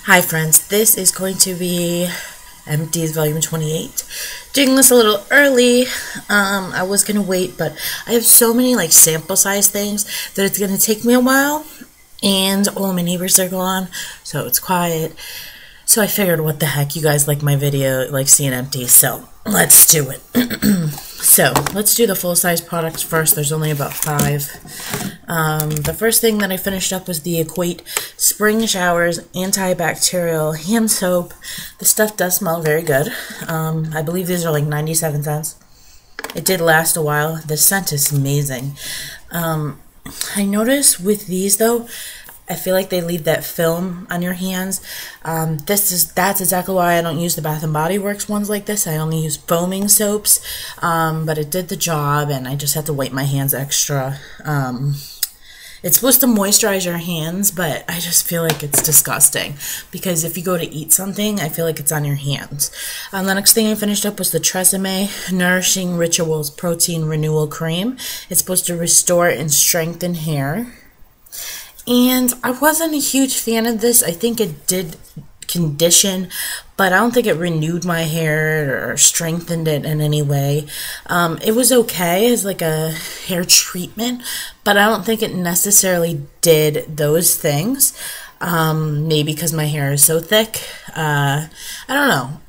Hi friends, this is going to be Empties Volume 28. Doing this a little early. I was going to wait, but I have so many sample size things that it's going to take me a while. And all my neighbors are gone, so it's quiet. So I figured, what the heck, you guys like my video, like seeing empties, so let's do it. So let's do the full-size products first. There's only about 5. The first thing that I finished up was the Equate Spring Showers Antibacterial Hand Soap. The stuff does smell very good. I believe these are like 97 cents. It did last a while. The scent is amazing. I notice with these though, I feel like they leave that film on your hands. That's exactly why I don't use the Bath & Body Works ones like this. I only use foaming soaps, but it did the job, and I just had to wipe my hands extra. It's supposed to moisturize your hands, but I just feel like it's disgusting because if you go to eat something, I feel like it's on your hands. The next thing I finished up was the Tresemme Nourishing Rituals Protein Renewal Cream. It's supposed to restore and strengthen hair. And I wasn't a huge fan of this. I think it did condition, but I don't think it renewed my hair or strengthened it in any way. It was okay as like a hair treatment, but I don't think it necessarily did those things. Maybe because my hair is so thick. I don't know.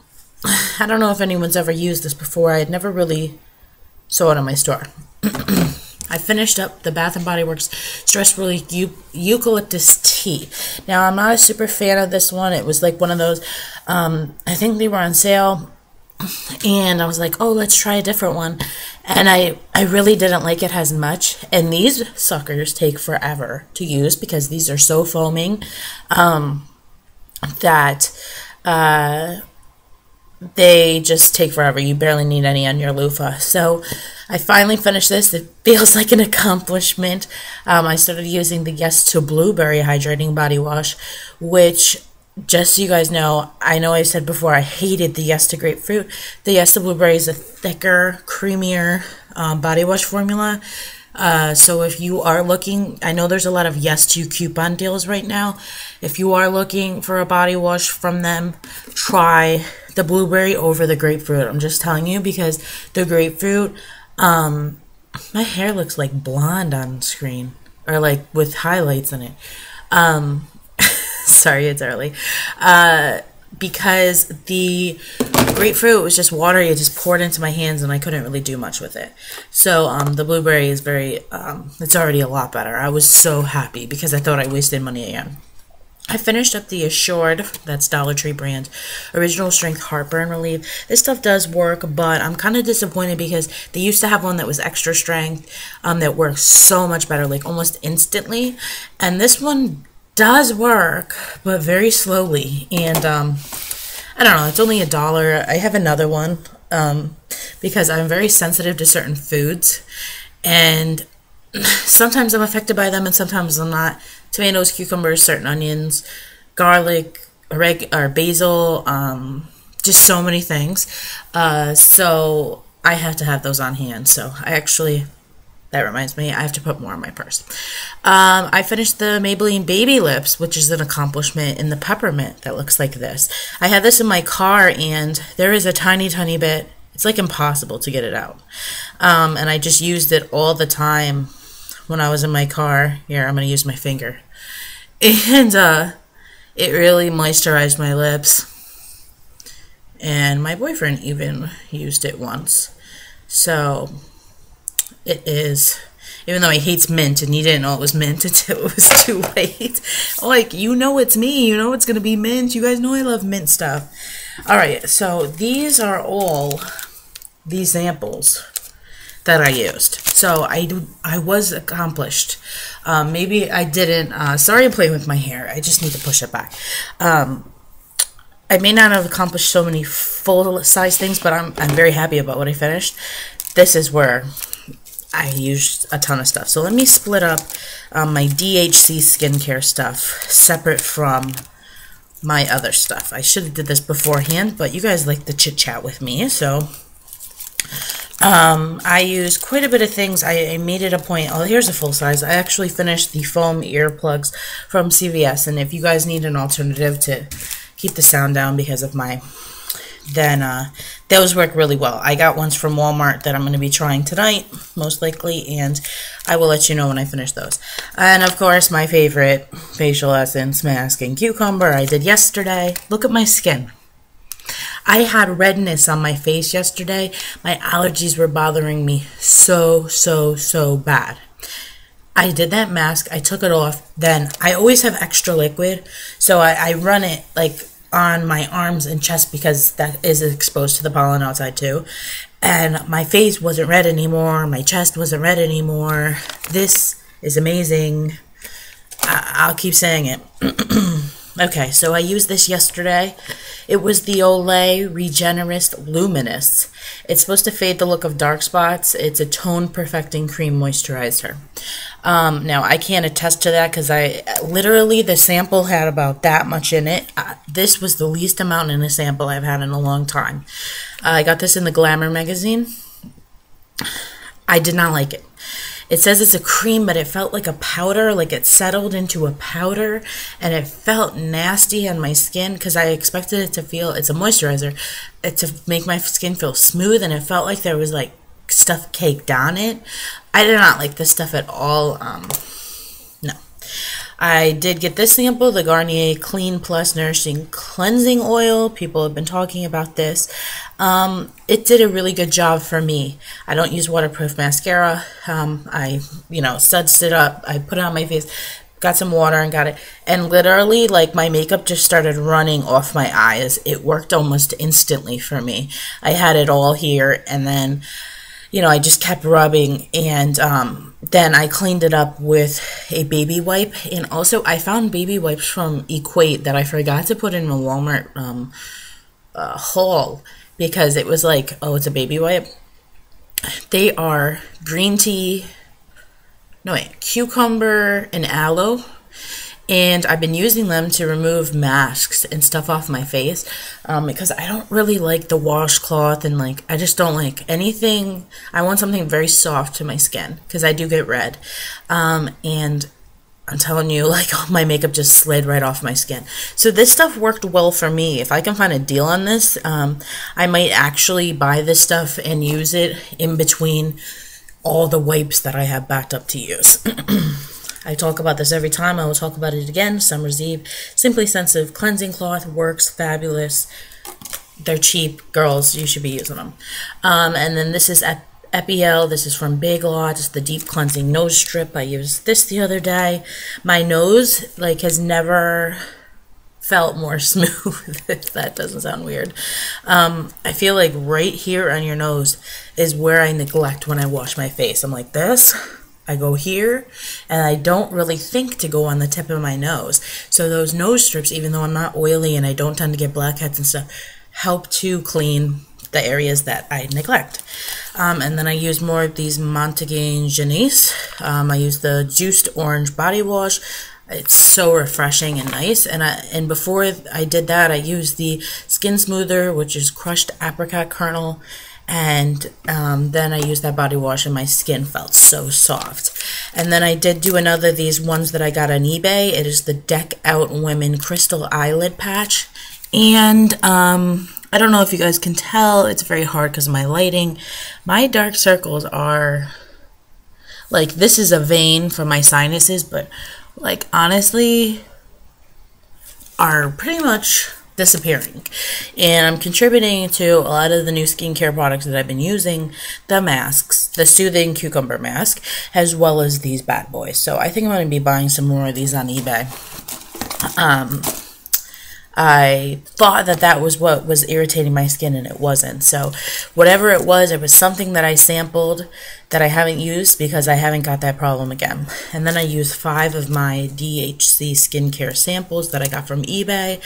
I don't know if anyone's ever used this before. I had never really saw it in my store. I finished up the Bath & Body Works Stress Relief Eucalyptus Tea. Now, I'm not a super fan of this one. It was like one of those, I think they were on sale, and I was like, oh, let's try a different one. And I really didn't like it as much. And these suckers take forever to use because these are so foaming that they just take forever. You barely need any on your loofah. So I finally finished this. It feels like an accomplishment. I started using the Yes to Blueberry Hydrating Body Wash, which, just so you guys know I said before I hated the Yes to Grapefruit. The Yes to Blueberry is a thicker, creamier body wash formula. So if you are looking, I know there's a lot of Yes to coupon deals right now. If you are looking for a body wash from them, try the blueberry over the grapefruit. I'm just telling you, because the grapefruit, my hair looks like blonde on screen, or like with highlights in it. Sorry, it's early. Because the grapefruit was just water. You just poured into my hands, and I couldn't really do much with it. So the blueberry is very, it's already a lot better. I was so happy because I thought I wasted money again. I finished up the Assured, that's Dollar Tree brand, Original Strength Heartburn Relief. This stuff does work, but I'm kind of disappointed because they used to have one that was extra strength that works so much better, like almost instantly. And this one does work, but very slowly. And I don't know, it's only $1. I have another one because I'm very sensitive to certain foods. And sometimes I'm affected by them and sometimes I'm not. Tomatoes, cucumbers, certain onions, garlic, or basil, just so many things. So I have to have those on hand. So that reminds me, I have to put more in my purse. I finished the Maybelline Baby Lips, which is an accomplishment, in the peppermint that looks like this. I had this in my car, and there is a tiny, tiny bit. It's like impossible to get it out. And I just used it all the time when I was in my car. Here, I'm going to use my finger. And it really moisturized my lips. And my boyfriend even used it once. So it is, even though he hates mint and he didn't know it was mint until it was too late. Like, you know it's me. You know it's going to be mint. You guys know I love mint stuff. Alright, so these are all the samples that I used. So I was accomplished. Maybe I didn't. Sorry, I'm playing with my hair. I just need to push it back. I may not have accomplished so many full-size things, but I'm very happy about what I finished. This is where I used a ton of stuff. So let me split up my DHC skincare stuff separate from my other stuff. I should have did this beforehand, but you guys like to chit-chat with me, so I used quite a bit of things. I made it a point. Oh, here's a full size. I actually finished the foam earplugs from CVS, and if you guys need an alternative to keep the sound down because of my, then those work really well. I got ones from Walmart that I'm going to be trying tonight, most likely, and I will let you know when I finish those. And of course, my favorite facial essence mask in cucumber I did yesterday. Look at my skin. I had redness on my face yesterday. My allergies were bothering me so bad. I did that mask, I took it off, then I always have extra liquid, so I run it like on my arms and chest because that is exposed to the pollen outside too. And my face wasn't red anymore, my chest wasn't red anymore. This is amazing. I'll keep saying it. Okay, so I used this yesterday. It was the Olay Regenerist Luminous. It's supposed to fade the look of dark spots. It's a tone perfecting cream moisturizer. Now, I can't attest to that because literally the sample had about that much in it. This was the least amount in a sample I've had in a long time. I got this in the Glamour magazine. I did not like it. It says it's a cream, but it felt like a powder, like it settled into a powder, and it felt nasty on my skin because I expected it to feel, it's a moisturizer, to make my skin feel smooth, and it felt like there was like stuff caked on it. I did not like this stuff at all. No. I did get this sample, the Garnier Clean Plus Nourishing Cleansing Oil. People have been talking about this. It did a really good job for me. I don't use waterproof mascara. I, sudsed it up. I put it on my face, got some water and got it. And literally, like, my makeup just started running off my eyes. It worked almost instantly for me. I had it all here, and then I just kept rubbing, and then I cleaned it up with a baby wipe. And also, I found baby wipes from Equate that I forgot to put in a Walmart haul because it was like, oh, it's a baby wipe. They are cucumber and aloe. And I've been using them to remove masks and stuff off my face because I don't really like the washcloth, and like I just don't like anything. I want something very soft to my skin because I do get red. And I'm telling you, like, my makeup just slid right off my skin. So this stuff worked well for me. If I can find a deal on this, I might actually buy this stuff and use it in between all the wipes that I have backed up to use. I talk about this every time. I will talk about it again. Summer's Eve. Simply Sensitive Cleansing Cloth. Works fabulous. They're cheap. Girls, you should be using them. And then this is Epiel. This is from Big Lots. It's the Deep Cleansing Nose Strip. I used this the other day. My nose, like, has never felt more smooth, if that doesn't sound weird. I feel like right here on your nose is where I neglect when I wash my face. I'm like this. I go here, and I don't really think to go on the tip of my nose. So those nose strips, even though I'm not oily and I don't tend to get blackheads and stuff, help to clean the areas that I neglect. And then I use more of these Montaigne Jeunesse. I use the Juiced Orange Body Wash. It's so refreshing and nice. And before I did that, I used the Skin Smoother, which is crushed apricot kernel. And then I used that body wash, and my skin felt so soft. And then I did do another of these ones that I got on eBay. It is the Deck Out Women Crystal Eyelid Patch. And I don't know if you guys can tell. It's very hard because of my lighting. My dark circles are, like, this is a vein for my sinuses, but, like, honestly, are pretty much disappearing, and I'm contributing to a lot of the new skincare products that I've been using, the masks, the Soothing Cucumber Mask, as well as these bad boys. So I think I'm going to be buying some more of these on eBay. I thought that was what was irritating my skin, and it wasn't. So whatever it was something that I sampled that I haven't used because I haven't got that problem again. And then I used 5 of my DHC skincare samples that I got from eBay.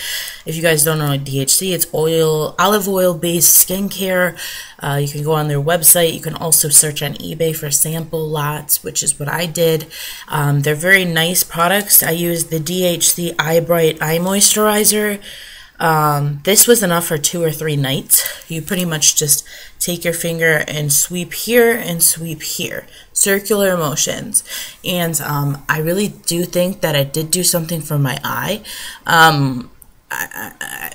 If you guys don't know DHC, it's olive oil based skincare. You can go on their website. You can also search on eBay for sample lots, which is what I did. They're very nice products. I used the DHC Eye Bright Eye Moisturizer. This was enough for 2 or 3 nights. You pretty much just take your finger and sweep here and sweep here. Circular motions. And I really do think that it did do something for my eye.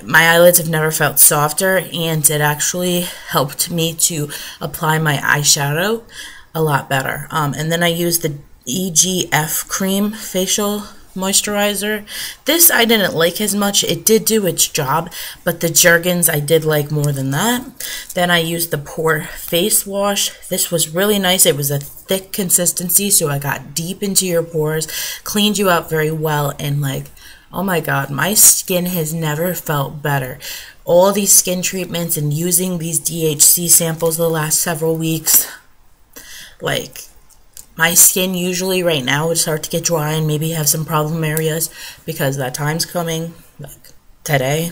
my eyelids have never felt softer, and it actually helped me to apply my eyeshadow a lot better. And then I used the EGF cream facial moisturizer. This I didn't like as much. It did do its job, but the Jergens I did like more than that. Then I used the Pore face wash. This was really nice. It was a thick consistency, so I got deep into your pores, cleaned you out very well, and like, oh my god, my skin has never felt better. All these skin treatments and using these DHC samples the last several weeks, like, my skin usually right now would start to get dry and maybe have some problem areas, because that time's coming, like today,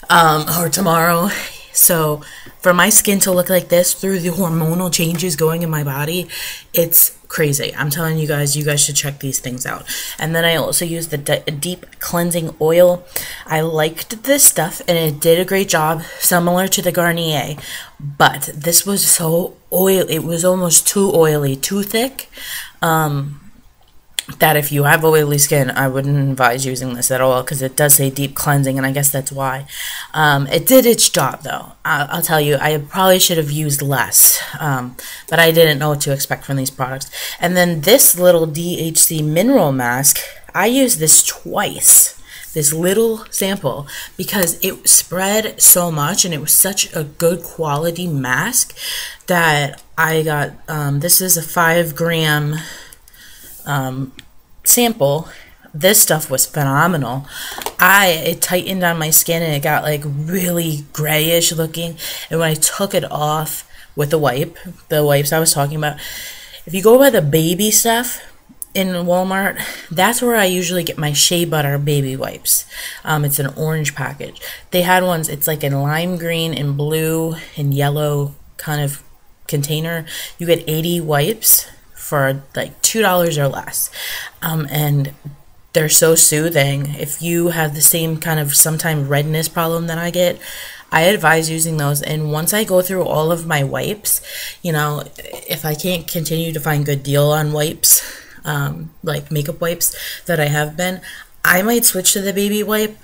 or tomorrow. So for my skin to look like this through the hormonal changes going in my body, it's crazy. I'm telling you guys should check these things out. And then I also used the deep cleansing oil. I liked this stuff and it did a great job, similar to the Garnier, but this was so oily. It was almost too oily, too thick. That if you have oily skin, I wouldn't advise using this at all, because it does say deep cleansing, and I guess that's why. It did its job, though. I'll tell you, I probably should have used less, but I didn't know what to expect from these products. And then this little DHC mineral mask, I used this twice, this little sample, because it spread so much, and it was such a good quality mask that I got, this is a 5-gram sample. This stuff was phenomenal. It tightened on my skin and it got like really grayish looking, and when I took it off with the wipes I was talking about, if you go by the baby stuff in Walmart, that's where I usually get my Shea Butter baby wipes. It's an orange package. They had ones, it's like in lime green and blue and yellow kind of container. You get 80 wipes for like $2 or less, and they're so soothing. If you have the same kind of sometimes redness problem that I get, I advise using those. And once I go through all of my wipes, you know, if I can't continue to find good deal on wipes, like makeup wipes that I have been, I might switch to the baby wipe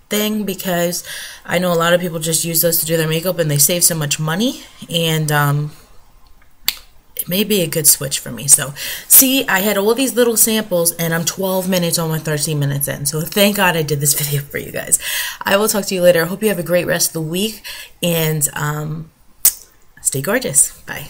thing, because I know a lot of people just use those to do their makeup and they save so much money, and it may be a good switch for me. So see, I had all these little samples and I'm 12 minutes, almost 13 minutes in. So thank God I did this video for you guys. I will talk to you later. I hope you have a great rest of the week, and stay gorgeous. Bye.